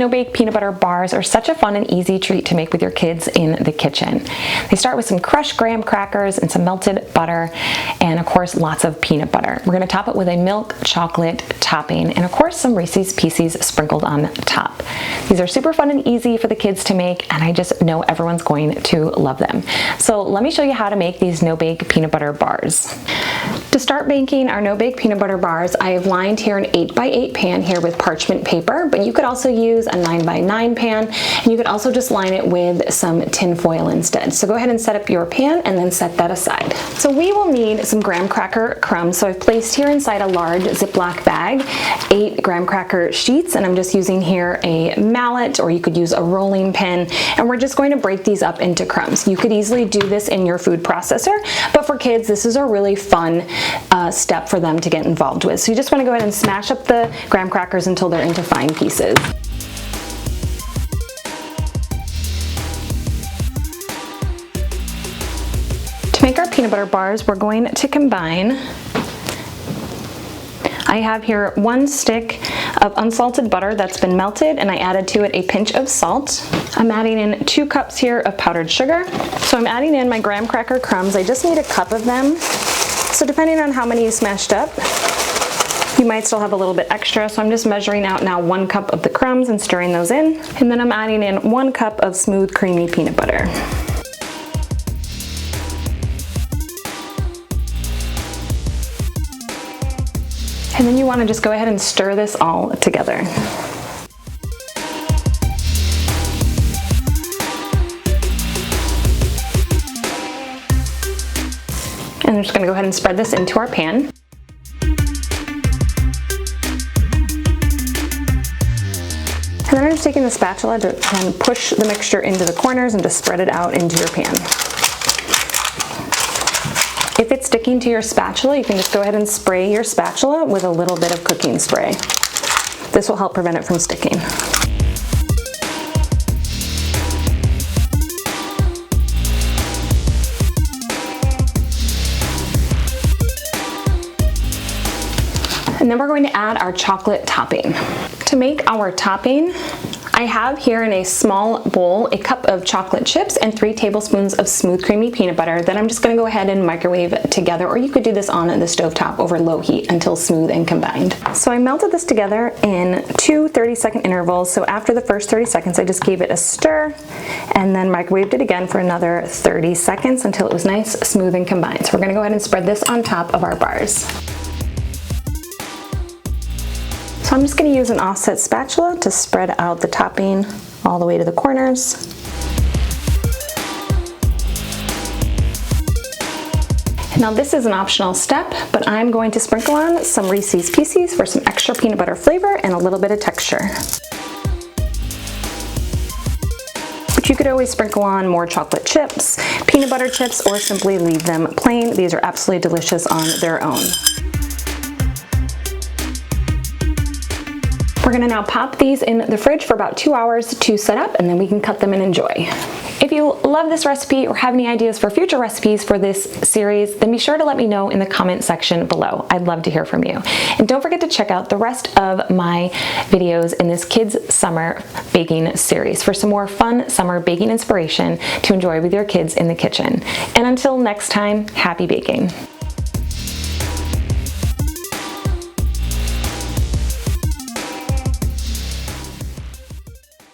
no-bake peanut butter bars are such a fun and easy treat to make with your kids in the kitchen. They start with some crushed graham crackers and some melted butter, and of course lots of peanut butter. We're going to top it with a milk chocolate topping, and of course some Reese's Pieces sprinkled on top. These are super fun and easy for the kids to make, and I just know everyone's going to love them. So let me show you how to make these no-bake peanut butter bars. To start baking our no-bake peanut butter bars, I have lined here an 8x8 pan here with parchment paper, but you could also use a 9x9 pan, and you could also just line it with some tin foil instead. So go ahead and set up your pan and then set that aside. So we will need some graham cracker crumbs. So I've placed here inside a large Ziploc bag 8 graham cracker sheets, and I'm just using here a mallet, or you could use a rolling pin, and we're just going to break these up into crumbs. You could easily do this in your food processor, but for kids this is a really fun step for them to get involved with. So you just want to go ahead and smash up the graham crackers until they're into fine pieces. To make our peanut butter bars, we're going to combine, I have here 1 stick of unsalted butter that's been melted, and I added to it a pinch of salt. I'm adding in 2 cups here of powdered sugar. So I'm adding in my graham cracker crumbs. I just need a cup of them. So depending on how many you smashed up, you might still have a little bit extra. So I'm just measuring out now 1 cup of the crumbs and stirring those in. And then I'm adding in 1 cup of smooth, creamy peanut butter. And then you want to just go ahead and stir this all together. And I'm just going to go ahead and spread this into our pan. And then I'm just taking the spatula to kind of push the mixture into the corners and just spread it out into your pan. If it's sticking to your spatula, you can just go ahead and spray your spatula with a little bit of cooking spray. This will help prevent it from sticking. And then we're going to add our chocolate topping. To make our topping, I have here in a small bowl a cup of chocolate chips and 3 tablespoons of smooth creamy peanut butter that I'm just going to go ahead and microwave together, or you could do this on the stovetop over low heat until smooth and combined. So I melted this together in 2 30-second intervals. So after the first 30 seconds I just gave it a stir and then microwaved it again for another 30 seconds until it was nice, smooth, and combined. So we're going to go ahead and spread this on top of our bars. So I'm just going to use an offset spatula to spread out the topping all the way to the corners. Now this is an optional step, but I'm going to sprinkle on some Reese's Pieces for some extra peanut butter flavor and a little bit of texture. But you could always sprinkle on more chocolate chips, peanut butter chips, or simply leave them plain. These are absolutely delicious on their own. We're gonna now pop these in the fridge for about 2 hours to set up, and then we can cut them and enjoy. If you love this recipe or have any ideas for future recipes for this series, then be sure to let me know in the comment section below. I'd love to hear from you. And don't forget to check out the rest of my videos in this Kids Summer Baking series for some more fun summer baking inspiration to enjoy with your kids in the kitchen. And until next time, happy baking.